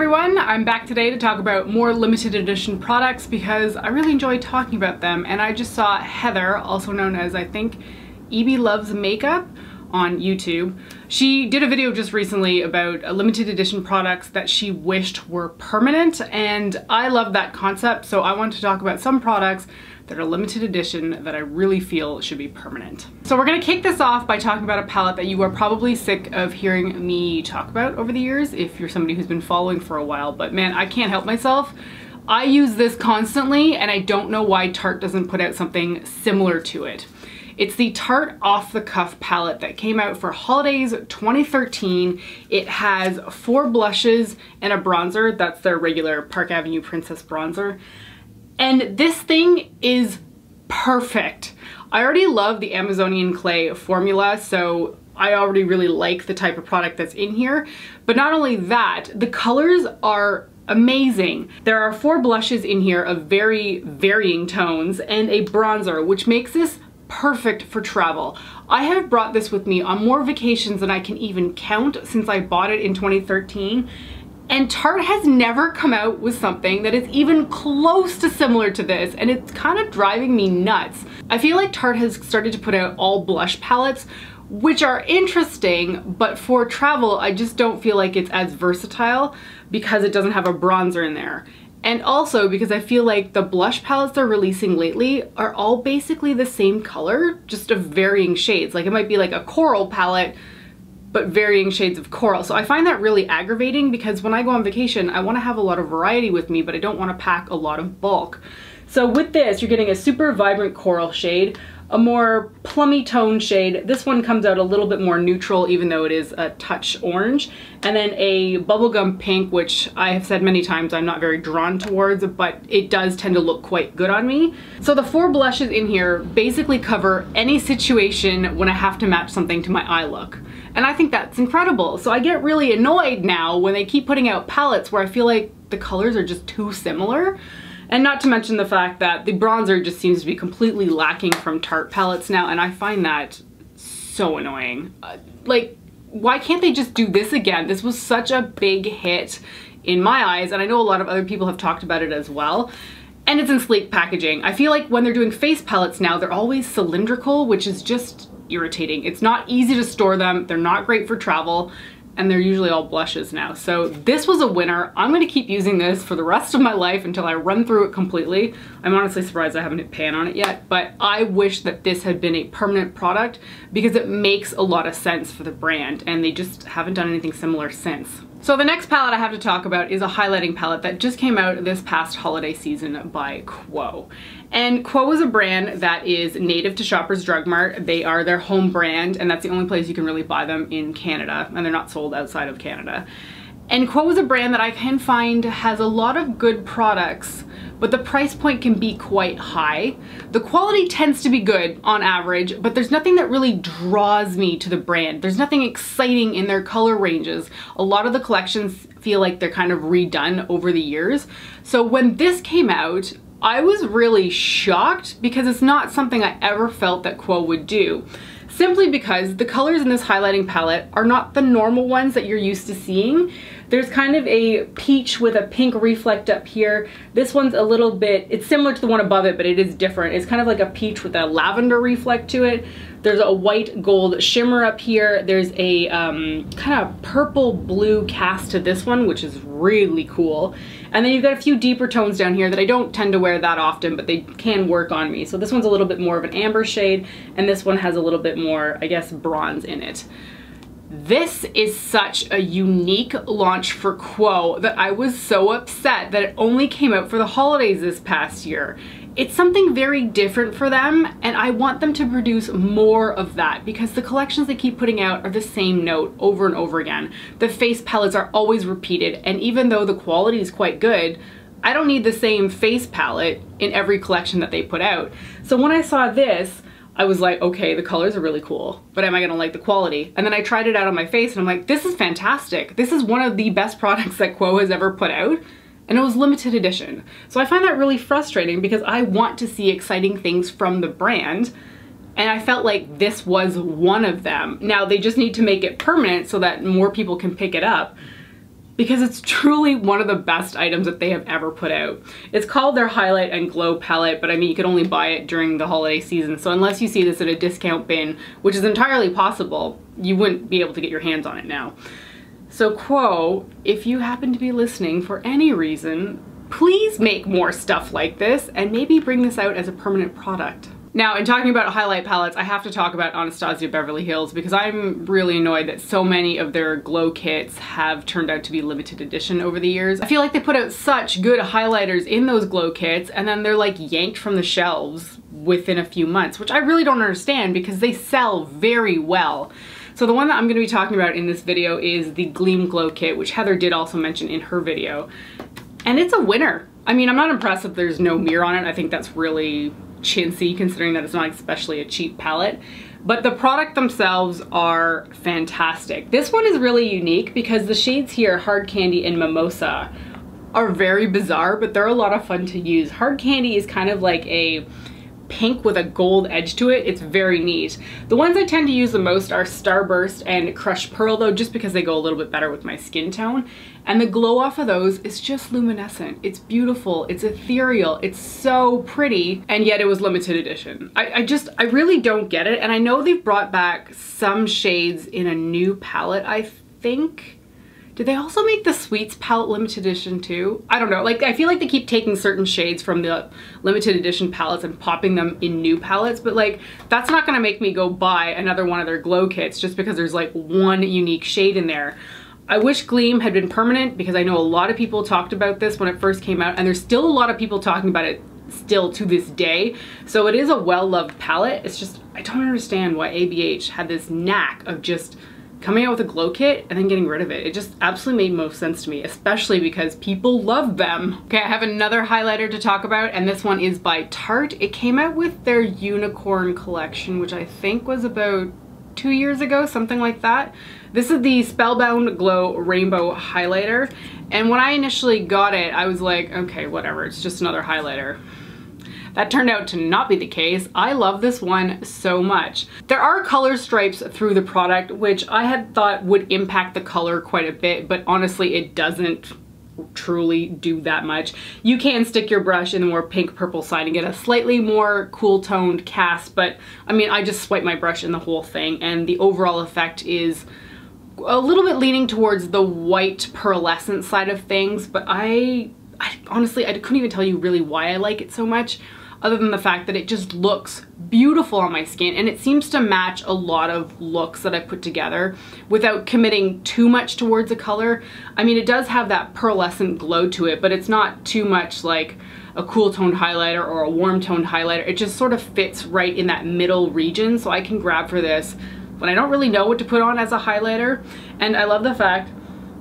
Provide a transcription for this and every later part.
everyone, I'm back today to talk about more limited edition products because I really enjoy talking about them, and I just saw Heather, also known as I think EB Loves Makeup on YouTube. She did a video just recently about limited edition products that she wished were permanent, and I love that concept, so I want to talk about some products that are limited edition that I really feel should be permanent. So we're gonna kick this off by talking about a palette that you are probably sick of hearing me talk about over the years if you're somebody who's been following for a while, but man, I can't help myself. I use this constantly and I don't know why Tarte doesn't put out something similar to it. It's the Tarte Off The Cuff palette that came out for holidays 2013. It has 4 blushes and a bronzer. That's their regular Park Avenue Princess bronzer. And this thing is perfect. I already love the Amazonian clay formula, so I already really like the type of product that's in here. But not only that, the colors are amazing. There are 4 blushes in here of very varying tones and a bronzer, which makes this perfect for travel. I have brought this with me on more vacations than I can even count since I bought it in 2013. And Tarte has never come out with something that is even close to similar to this, and it's kind of driving me nuts. I feel like Tarte has started to put out all blush palettes, which are interesting, but for travel, I just don't feel like it's as versatile because it doesn't have a bronzer in there. And also because I feel like the blush palettes they're releasing lately are all basically the same color, just of varying shades. Like it might be like a coral palette, but varying shades of coral. So I find that really aggravating because when I go on vacation, I want to have a lot of variety with me, but I don't want to pack a lot of bulk. So with this, you're getting a super vibrant coral shade, a more plummy tone shade. This one comes out a little bit more neutral, even though it is a touch orange. And then a bubblegum pink, which I have said many times I'm not very drawn towards, but it does tend to look quite good on me. So the 4 blushes in here basically cover any situation when I have to match something to my eye look. And I think that's incredible. So I get really annoyed now when they keep putting out palettes where I feel like the colors are just too similar. And not to mention the fact that the bronzer just seems to be completely lacking from Tarte palettes now, and I find that so annoying. Like, why can't they just do this again? This was such a big hit in my eyes, and I know a lot of other people have talked about it as well. And it's in sleek packaging. I feel like when they're doing face palettes now, they're always cylindrical, which is just irritating. It's not easy to store them, they're not great for travel, and they're usually all blushes now. So this was a winner. I'm gonna keep using this for the rest of my life until I run through it completely. I'm honestly surprised I haven't hit pan on it yet, but I wish that this had been a permanent product because it makes a lot of sense for the brand, and they just haven't done anything similar since. So the next palette I have to talk about is a highlighting palette that just came out this past holiday season by Quoi. And Quoi is a brand that is native to Shoppers Drug Mart. They are their home brand, and that's the only place you can really buy them in Canada, and they're not sold outside of Canada. And Quoi is a brand that I can find has a lot of good products, but the price point can be quite high. The quality tends to be good on average, but there's nothing that really draws me to the brand. There's nothing exciting in their color ranges. A lot of the collections feel like they're kind of redone over the years. So when this came out, I was really shocked because it's not something I ever felt that Quoi would do. Simply because the colors in this highlighting palette are not the normal ones that you're used to seeing. There's kind of a peach with a pink reflect up here. This one's a little bit, it's similar to the one above it, but it is different. It's kind of like a peach with a lavender reflect to it. There's a white gold shimmer up here. There's a kind of purple blue cast to this one, which is really cool. And then you've got a few deeper tones down here that I don't tend to wear that often, but they can work on me. So this one's a little bit more of an amber shade, and this one has a little bit more, I guess, bronze in it. This is such a unique launch for Quoi that I was so upset that it only came out for the holidays this past year. It's something very different for them, and I want them to produce more of that because the collections they keep putting out are the same note over and over again. The face palettes are always repeated, and even though the quality is quite good, I don't need the same face palette in every collection that they put out. So when I saw this, I was like, okay, the colors are really cool, but am I gonna like the quality? And then I tried it out on my face and I'm like, this is fantastic. This is one of the best products that Quoi has ever put out, and it was limited edition. So I find that really frustrating because I want to see exciting things from the brand, and I felt like this was one of them. Now they just need to make it permanent so that more people can pick it up, because it's truly one of the best items that they have ever put out. It's called their Highlight and Glow palette, but I mean, you could only buy it during the holiday season. So unless you see this at a discount bin, which is entirely possible, you wouldn't be able to get your hands on it now. So Quoi, if you happen to be listening for any reason, please make more stuff like this and maybe bring this out as a permanent product. Now, in talking about highlight palettes, I have to talk about Anastasia Beverly Hills because I'm really annoyed that so many of their glow kits have turned out to be limited edition over the years. I feel like they put out such good highlighters in those glow kits and then they're like yanked from the shelves within a few months, which I really don't understand because they sell very well. So the one that I'm going to be talking about in this video is the Gleam Glow Kit, which Heather did also mention in her video. And it's a winner. I mean, I'm not impressed that there's no mirror on it. I think that's really chintzy considering that it's not especially a cheap palette. But the product themselves are fantastic. This one is really unique because the shades here, Hard Candy and Mimosa, are very bizarre, but they're a lot of fun to use. Hard Candy is kind of like a pink with a gold edge to it. It's very neat. The ones I tend to use the most are Starburst and Crushed Pearl though, just because they go a little bit better with my skin tone. And the glow off of those is just luminescent. It's beautiful, it's ethereal, it's so pretty, and yet it was limited edition. I really don't get it, and I know they've brought back some shades in a new palette, I think. Did they also make the Sweets palette limited edition too? I don't know, like I feel like they keep taking certain shades from the limited edition palettes and popping them in new palettes, but like that's not gonna make me go buy another one of their glow kits just because there's like one unique shade in there. I wish Gleam had been permanent because I know a lot of people talked about this when it first came out and there's still a lot of people talking about it still to this day. So it is a well-loved palette. It's just, I don't understand why ABH had this knack of just coming out with a glow kit and then getting rid of it. It just absolutely made most sense to me, especially because people love them. Okay, I have another highlighter to talk about, and this one is by Tarte. It came out with their Unicorn collection, which I think was about 2 years ago, something like that. This is the Spellbound Glow Rainbow Highlighter, and when I initially got it, I was like, okay, whatever, it's just another highlighter. That turned out to not be the case. I love this one so much. There are color stripes through the product, which I had thought would impact the color quite a bit, but honestly it doesn't truly do that much. You can stick your brush in the more pink purple side and get a slightly more cool toned cast, but I mean, I just swipe my brush in the whole thing and the overall effect is a little bit leaning towards the white pearlescent side of things, but I honestly, I couldn't even tell you really why I like it so much, other than the fact that it just looks beautiful on my skin and it seems to match a lot of looks that I put together without committing too much towards a color. I mean, it does have that pearlescent glow to it, but it's not too much like a cool toned highlighter or a warm toned highlighter. It just sort of fits right in that middle region, so I can grab for this when I don't really know what to put on as a highlighter. And I love the fact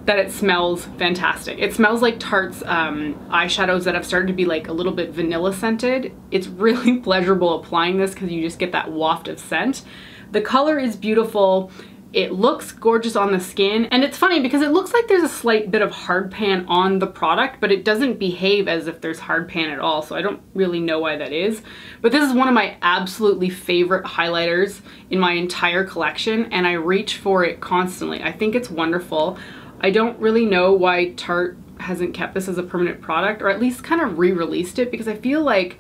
that it smells fantastic. It smells like Tarte's eyeshadows that have started to be like a little bit vanilla scented. It's really pleasurable applying this because you just get that waft of scent. The color is beautiful. It looks gorgeous on the skin, and it's funny because it looks like there's a slight bit of hard pan on the product, but it doesn't behave as if there's hard pan at all, so I don't really know why that is. But this is one of my absolutely favorite highlighters in my entire collection, and I reach for it constantly. I think it's wonderful. I don't really know why Tarte hasn't kept this as a permanent product, or at least kind of re-released it, because I feel like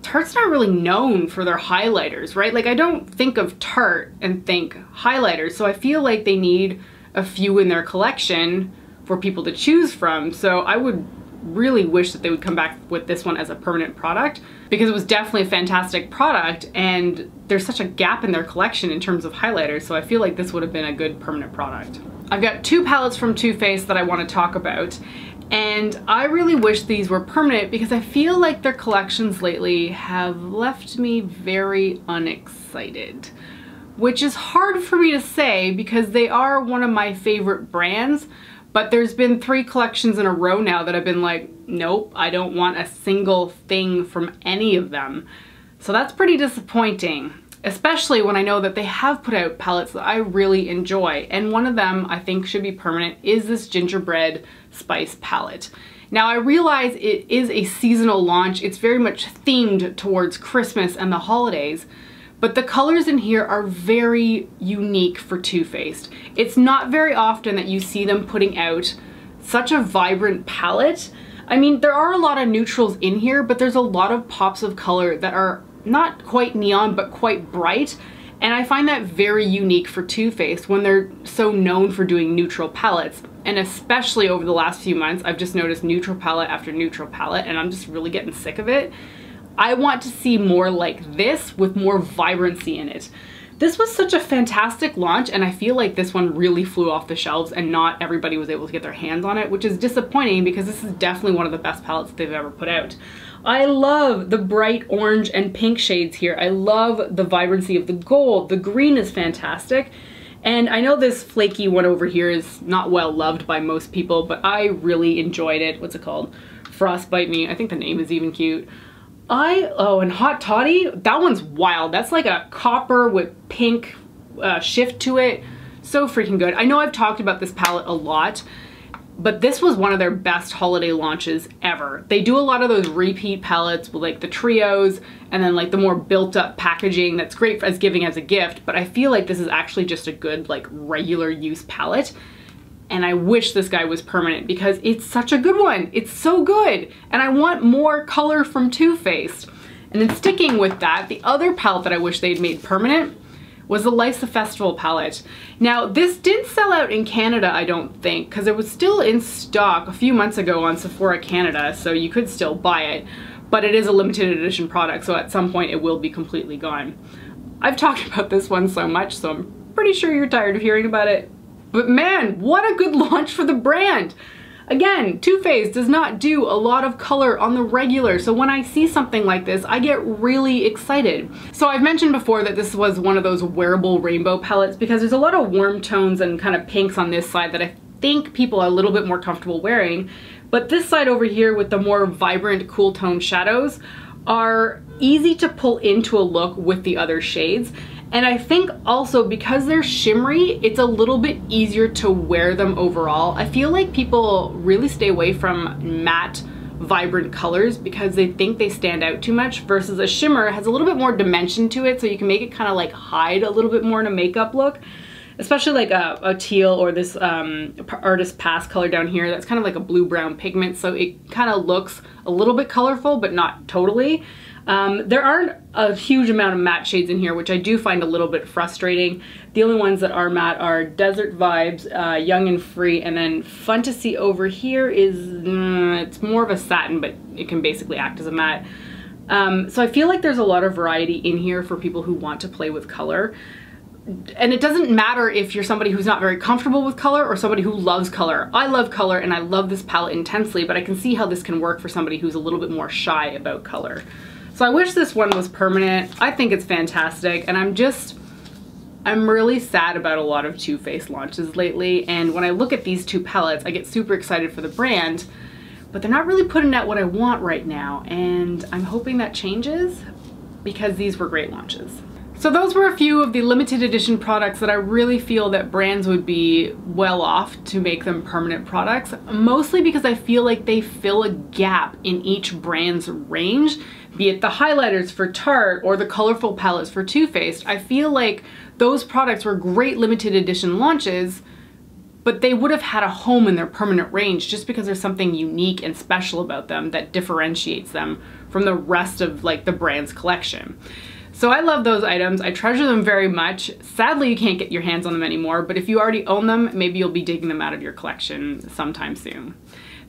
Tarte's not really known for their highlighters, right? Like I don't think of Tarte and think highlighters, so I feel like they need a few in their collection for people to choose from. So I would really wish that they would come back with this one as a permanent product, because it was definitely a fantastic product and there's such a gap in their collection in terms of highlighters, so I feel like this would have been a good permanent product. I've got two palettes from Too Faced that I want to talk about, and I really wish these were permanent because I feel like their collections lately have left me very unexcited, which is hard for me to say because they are one of my favorite brands, but there's been 3 collections in a row now that I've been like, nope, I don't want a single thing from any of them. So that's pretty disappointing, especially when I know that they have put out palettes that I really enjoy. And one of them I think should be permanent is this Gingerbread Spice palette. Now I realize it is a seasonal launch. It's very much themed towards Christmas and the holidays, but the colors in here are very unique for Too Faced. It's not very often that you see them putting out such a vibrant palette. I mean, there are a lot of neutrals in here, but there's a lot of pops of color that are not quite neon, but quite bright. And I find that very unique for Too Faced when they're so known for doing neutral palettes. And especially over the last few months, I've just noticed neutral palette after neutral palette, and I'm just really getting sick of it. I want to see more like this with more vibrancy in it. This was such a fantastic launch, and I feel like this one really flew off the shelves and not everybody was able to get their hands on it, which is disappointing because this is definitely one of the best palettes they've ever put out. I love the bright orange and pink shades here. I love the vibrancy of the gold. The green is fantastic. And I know this flaky one over here is not well loved by most people, but I really enjoyed it. What's it called? Frostbite Me. I think the name is even cute. Oh, and Hot Toddy, that one's wild. That's like a copper with pink shift to it. So freaking good. I know I've talked about this palette a lot, but this was one of their best holiday launches ever. They do a lot of those repeat palettes with like the trios and then like the more built up packaging that's great as giving as a gift, but I feel like this is actually just a good like regular use palette. And I wish this guy was permanent because it's such a good one. It's so good. And I want more color from Too Faced. And then sticking with that, the other palette that I wish they'd made permanent was the Lysa Festival palette. Now, this didn't sell out in Canada, I don't think, because it was still in stock a few months ago on Sephora Canada, so you could still buy it. But it is a limited edition product, so at some point it will be completely gone. I've talked about this one so much, so I'm pretty sure you're tired of hearing about it. But man, what a good launch for the brand. Again, Too Faced does not do a lot of color on the regular, so when I see something like this, I get really excited. So I've mentioned before that this was one of those wearable rainbow palettes because there's a lot of warm tones and kind of pinks on this side that I think people are a little bit more comfortable wearing. But this side over here with the more vibrant, cool tone shadows are easy to pull into a look with the other shades. And I think also because they're shimmery, it's a little bit easier to wear them overall. I feel like people really stay away from matte, vibrant colors because they think they stand out too much, versus a shimmer has a little bit more dimension to it, so you can make it kind of like hide a little bit more in a makeup look. Especially like a teal or this Artist Pass color down here. That's kind of like a blue-brown pigment, so it kind of looks a little bit colorful, but not totally. There aren't a huge amount of matte shades in here, which I do find a little bit frustrating. The only ones that are matte are Desert Vibes, Young and Free, and then Fantasy over here is, it's more of a satin, but it can basically act as a matte. So I feel like there's a lot of variety in here for people who want to play with color. And it doesn't matter if you're somebody who's not very comfortable with color or somebody who loves color. I love color and I love this palette intensely, but I can see how this can work for somebody who's a little bit more shy about color. So I wish this one was permanent. I think it's fantastic, and I'm really sad about a lot of Too Faced launches lately, and when I look at these two palettes, I get super excited for the brand, but they're not really putting out what I want right now, and I'm hoping that changes because these were great launches. So those were a few of the limited edition products that I really feel that brands would be well off to make them permanent products, mostly because I feel like they fill a gap in each brand's range, be it the highlighters for Tarte or the colorful palettes for Too Faced. I feel like those products were great limited edition launches, but they would have had a home in their permanent range just because there's something unique and special about them that differentiates them from the rest of like the brand's collection. So I love those items. I treasure them very much. Sadly, you can't get your hands on them anymore, but if you already own them, maybe you'll be digging them out of your collection sometime soon.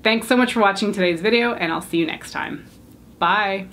Thanks so much for watching today's video, and I'll see you next time. Bye.